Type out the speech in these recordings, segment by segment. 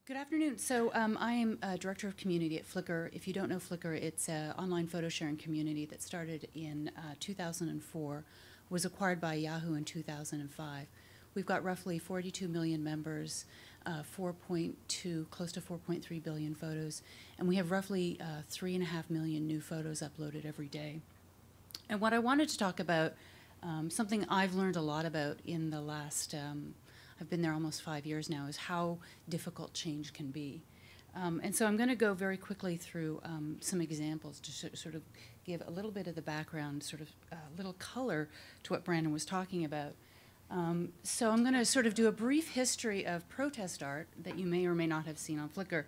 Good afternoon. So I am Director of Community at Flickr. If you don't know Flickr, it's an online photo sharing community that started in 2004, was acquired by Yahoo in 2005. We've got roughly 42 million members, 4.2, close to 4.3 billion photos, and we have roughly 3.5 million new photos uploaded every day. And what I wanted to talk about, something I've learned a lot about in the last I've been there almost 5 years now, is how difficult change can be. And so I'm going to go very quickly through some examples to sort of give a little bit of the background, sort of a little color to what Brandon was talking about. So I'm going to sort of do a brief history of protest art that you may or may not have seen on Flickr.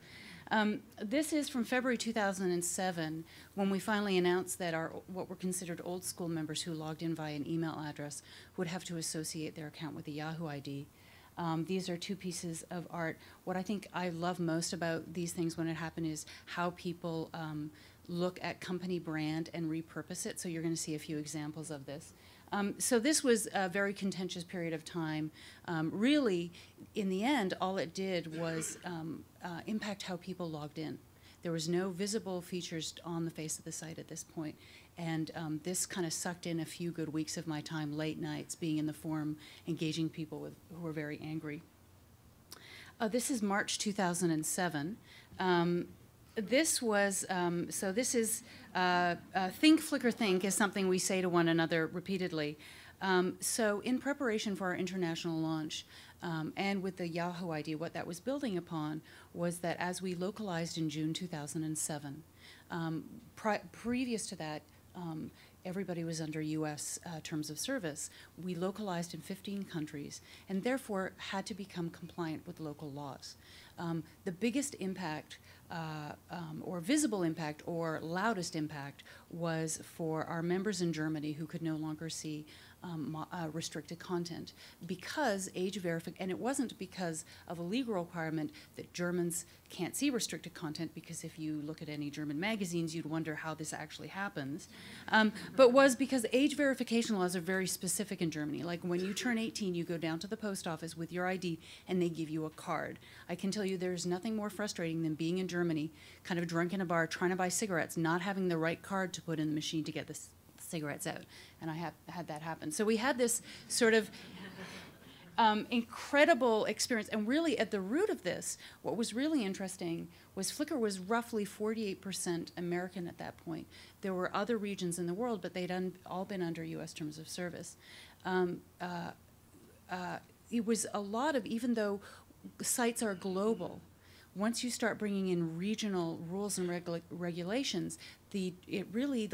This is from February 2007, when we finally announced that what were considered old school members who logged in via an email address would have to associate their account with a Yahoo ID. These are two pieces of art. What I think I love most about these things when it happened is how people look at company brand and repurpose it. So you're going to see a few examples of this. So this was a very contentious period of time. Really, in the end, all it did was impact how people logged in. There was no visible features on the face of the site at this point. And this kind of sucked in a few good weeks of my time, late nights, being in the forum, engaging people who were very angry. This is March 2007. This was, so this is, think, Flickr, think is something we say to one another repeatedly. So in preparation for our international launch, and with the Yahoo ID, what that was building upon was that as we localized in June 2007, previous to that, everybody was under U.S. Terms of service. We localized in 15 countries and therefore had to become compliant with local laws. The biggest impact, or visible impact, or loudest impact, was for our members in Germany who could no longer see restricted content because age verification, and it wasn't because of a legal requirement that Germans can't see restricted content, because if you look at any German magazines, you'd wonder how this actually happens, but was because age verification laws are very specific in Germany. Like when you turn 18, you go down to the post office with your ID and they give you a card. I can tell you there's nothing more frustrating than being in Germany, kind of drunk in a bar, trying to buy cigarettes, not having the right card to put in the machine to get the cigarettes out. And I had that happen. So we had this sort of incredible experience. And really at the root of this, what was really interesting was Flickr was roughly 48% American at that point. There were other regions in the world, but they'd all been under U.S. Terms of Service. It was a lot of, even though sites are global, once you start bringing in regional rules and regulations, the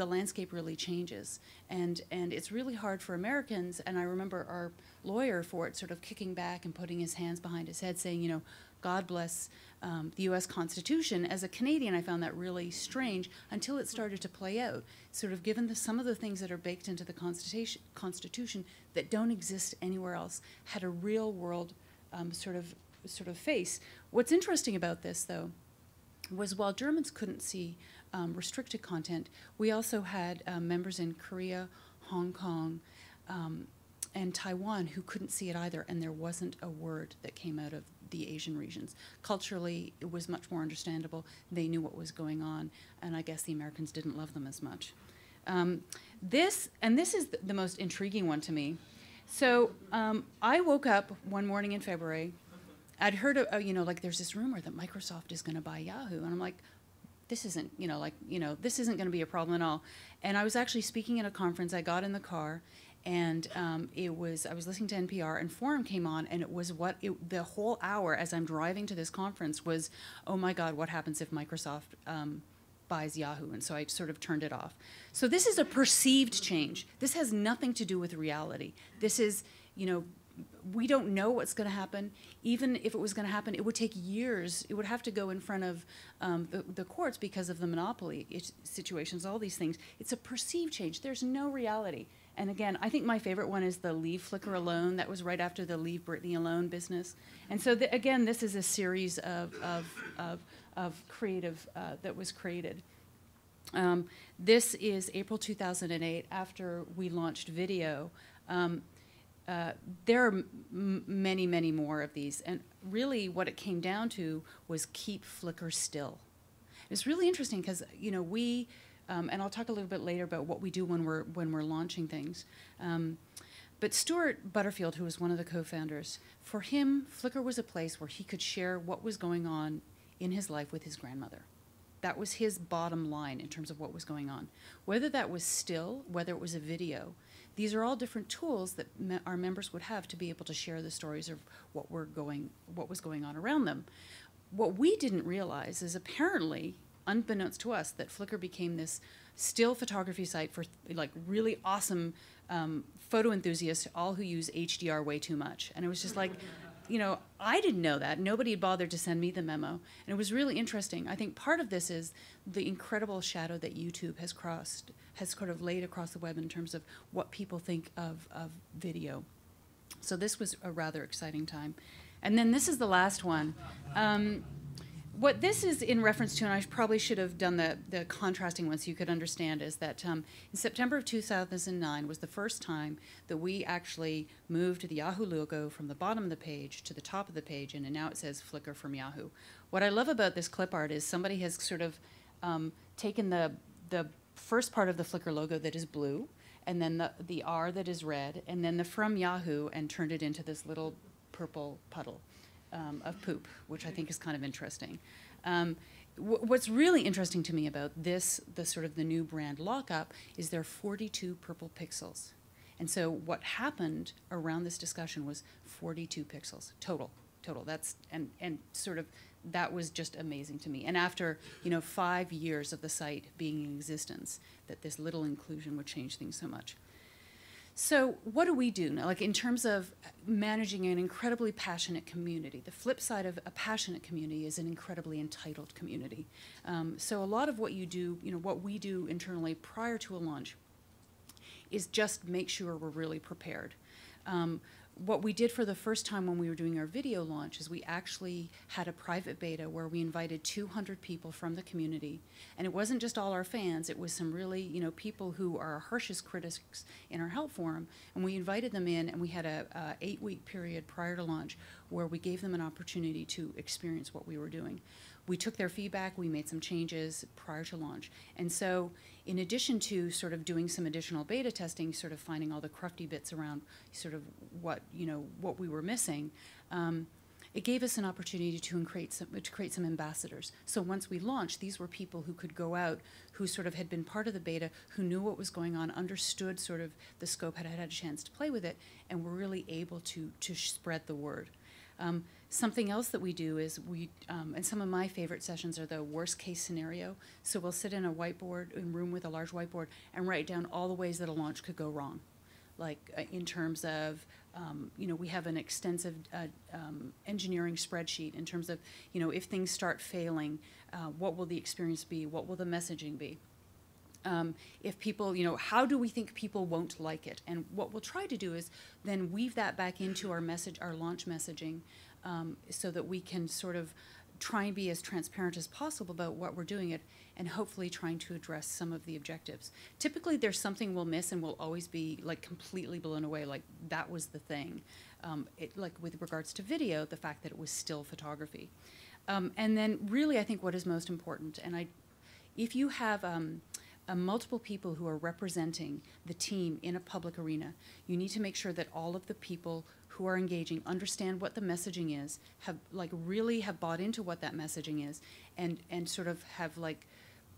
landscape really changes, and it's really hard for Americans. And I remember our lawyer for it sort of kicking back and putting his hands behind his head, saying, you know, God bless the U.S. Constitution. As a Canadian, I found that really strange until it started to play out. Sort of given some of the things that are baked into the Constitution that don't exist anywhere else, had a real world sort of face. What's interesting about this, though, was while Germans couldn't see restricted content, we also had members in Korea, Hong Kong, and Taiwan who couldn't see it either, and there wasn't a word that came out of the Asian regions. Culturally, it was much more understandable. They knew what was going on, and I guess the Americans didn't love them as much. This is the most intriguing one to me. So I woke up one morning in February. I'd heard of, you know, like there's this rumor that Microsoft is going to buy Yahoo, and I'm like, this isn't, this isn't going to be a problem at all. And I was actually speaking at a conference. I got in the car, and I was listening to NPR, and Forum came on, and it was the whole hour as I'm driving to this conference was, oh my God, what happens if Microsoft buys Yahoo? And so I sort of turned it off. So this is a perceived change. This has nothing to do with reality. This is, we don't know what's going to happen. Even if it was going to happen, it would take years. It would have to go in front of the courts because of the monopoly situations, all these things. It's a perceived change. There's no reality. And again, I think my favorite one is the Leave Flickr Alone. That was right after the Leave Britney Alone business. And so, again, this is a series of creative that was created. This is April 2008, after we launched video. there are many, many more of these. And really what it came down to was keep Flickr still. It's really interesting because, you know, we, and I'll talk a little bit later about what we do when we're launching things. But Stuart Butterfield, who was one of the co-founders, for him, Flickr was a place where he could share what was going on in his life with his grandmother. That was his bottom line in terms of what was going on. Whether that was still, whether it was a video, these are all different tools that our members would have to be able to share the stories of what was going on around them. What we didn't realize is apparently, unbeknownst to us, that Flickr became this still photography site for like really awesome photo enthusiasts, all who use HDR way too much. And it was just like, you know, I didn't know that. Nobody had bothered to send me the memo. And it was really interesting. I think part of this is the incredible shadow that YouTube has sort of laid across the web in terms of what people think of video. So this was a rather exciting time. And then this is the last one. What this is in reference to, and I probably should have done the contrasting one so you could understand, is that in September of 2009 was the first time that we actually moved the Yahoo logo from the bottom of the page to the top of the page, and now it says Flickr from Yahoo. What I love about this clip art is somebody has sort of taken the first part of the Flickr logo that is blue, and then the R that is red, and then the from Yahoo, and turned it into this little purple puddle of poop, which I think is kind of interesting. What's really interesting to me about this, the sort of the new brand lockup, is there are 42 purple pixels. And so what happened around this discussion was 42 pixels total. That's and sort of that was just amazing to me. And after, you know, 5 years of the site being in existence, that this little inclusion would change things so much. So what do we do now? Like in terms of managing an incredibly passionate community, the flip side of a passionate community is an incredibly entitled community. So a lot of what you do, you know, what we do internally prior to a launch is just make sure we're really prepared. What we did for the first time when we were doing our video launch is we actually had a private beta where we invited 200 people from the community. And it wasn't just all our fans, it was some really, you know, people who are our harshest critics in our help forum. And we invited them in, and we had a 8-week period prior to launch where we gave them an opportunity to experience what we were doing. We took their feedback, we made some changes prior to launch. And so in addition to sort of doing some additional beta testing, sort of finding all the crufty bits around sort of what, you know, what we were missing, it gave us an opportunity to create some ambassadors. So once we launched, these were people who could go out, who sort of had been part of the beta, who knew what was going on, understood sort of the scope, had a chance to play with it, and were really able to spread the word. Something else that we do is and some of my favorite sessions are the worst case scenario. So we'll sit in a room with a large whiteboard and write down all the ways that a launch could go wrong. Like in terms of, you know, we have an extensive engineering spreadsheet in terms of, you know, if things start failing, what will the experience be? What will the messaging be? If people, you know, how do we think people won't like it? And what we'll try to do is then weave that back into our launch messaging, so that we can sort of try and be as transparent as possible about what we're doing it, and hopefully trying to address some of the objectives. Typically there's something we'll miss, and we'll always be like completely blown away, like that was the thing. Like with regards to video, the fact that it was still photography. And then really I think what is most important, and if you have multiple people who are representing the team in a public arena, you need to make sure that all of the people who are engaging understand what the messaging is, really have bought into what that messaging is, and sort of have like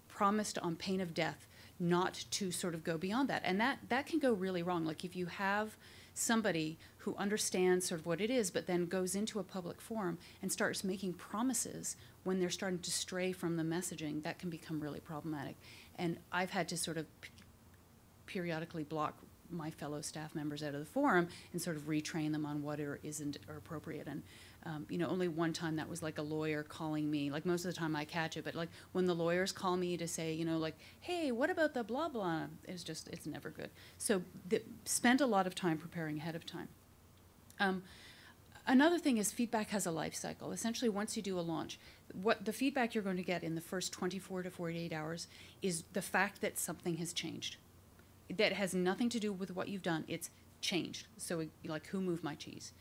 promised on pain of death not to sort of go beyond that. And that can go really wrong. Like if you have somebody who understands sort of what it is, but then goes into a public forum and starts making promises when they're starting to stray from the messaging, that can become really problematic. And I've had to sort of periodically block my fellow staff members out of the forum and sort of retrain them on what isn't appropriate. And you know, only one time that was like a lawyer calling me. Like most of the time I catch it, but like when the lawyers call me to say, you know, like, hey, what about the blah blah? It's never good. So spend a lot of time preparing ahead of time. Another thing is feedback has a life cycle. Essentially, once you do a launch, what the feedback you're going to get in the first 24 to 48 hours is the fact that something has changed. That has nothing to do with what you've done. It's changed. So like, who moved my cheese?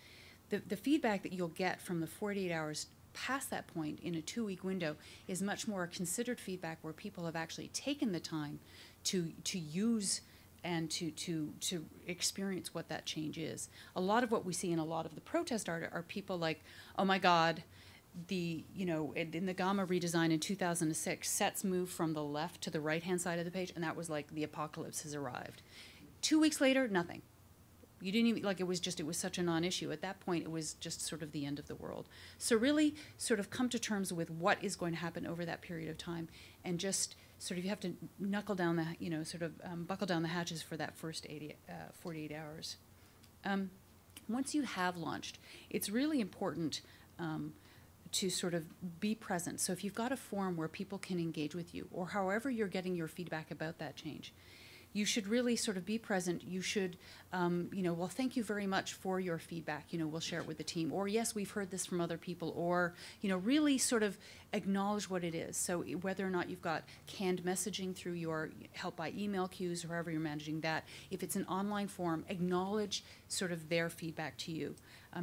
The feedback that you'll get from the 48 hours past that point in a 2-week window is much more considered feedback, where people have actually taken the time to use and to experience what that change is. A lot of what we see in a lot of the protest art are people like, oh my God, in the Gamma redesign in 2006, sets moved from the left to the right-hand side of the page, and that was like the apocalypse has arrived. 2 weeks later, nothing. You didn't even, like, it was such a non-issue. At that point, it was just sort of the end of the world. So really sort of come to terms with what is going to happen over that period of time, and just sort of, you have to knuckle down buckle down the hatches for that first 48 hours. Once you have launched, it's really important to sort of be present. So if you've got a forum where people can engage with you, or however you're getting your feedback about that change, you should really sort of be present. You should, well, thank you very much for your feedback. We'll share it with the team. Or, yes, we've heard this from other people. Or, really sort of acknowledge what it is. So whether or not you've got canned messaging through your help by email queues, or however you're managing that, if it's an online forum, acknowledge sort of their feedback to you.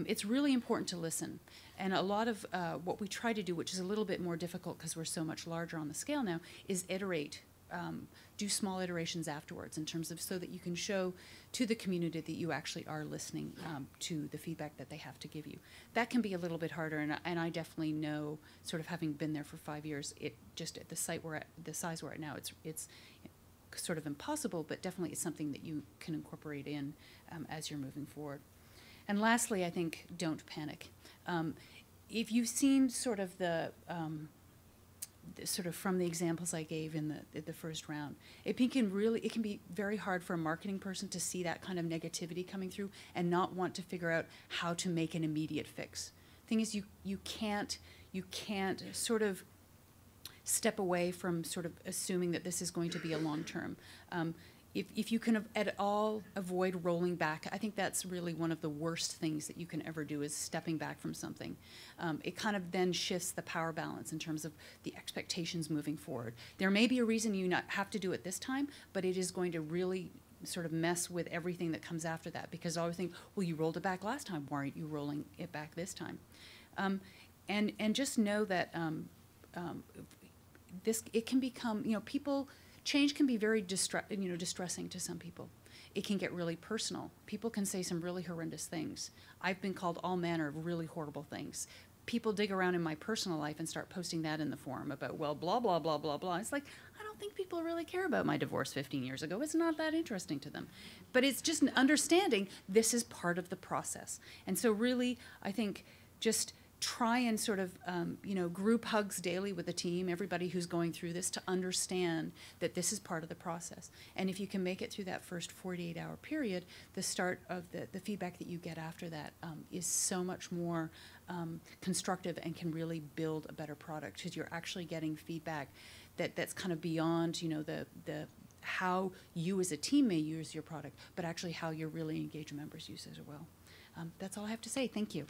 It's really important to listen. And a lot of what we try to do, which is a little bit more difficult because we're so much larger on the scale now, is iterate. Do small iterations afterwards, in terms of, so that you can show to the community that you actually are listening to the feedback that they have to give you. That can be a little bit harder, and I definitely know, sort of having been there for 5 years, it just, at the size we're at now, it's sort of impossible, but definitely it's something that you can incorporate in as you're moving forward. And lastly, I think, don't panic. If you've seen sort of sort of from the examples I gave in the first round, it can be very hard for a marketing person to see that kind of negativity coming through and not want to figure out how to make an immediate fix. Thing is, you can't sort of step away from sort of assuming that this is going to be a long term. If you can at all avoid rolling back, I think that's really one of the worst things that you can ever do, is stepping back from something. It kind of then shifts the power balance in terms of the expectations moving forward. There may be a reason you not have to do it this time, but it is going to really sort of mess with everything that comes after that, because I always think, well, you rolled it back last time, why aren't you rolling it back this time? And just know that it can become, change can be very distressing to some people. It can get really personal. People can say some really horrendous things. I've been called all manner of really horrible things. People dig around in my personal life and start posting that in the forum about, well, blah, blah, blah, blah, blah. It's like, I don't think people really care about my divorce 15 years ago. It's not that interesting to them. But it's just understanding this is part of the process. And so really, I think, just try and sort of, group hugs daily with the team, everybody who's going through this, to understand that this is part of the process. And if you can make it through that first 48-hour period, the start of the feedback that you get after that is so much more constructive, and can really build a better product, because you're actually getting feedback that's kind of beyond, the how you as a team may use your product, but actually how your really engaged members use it as well. That's all I have to say. Thank you.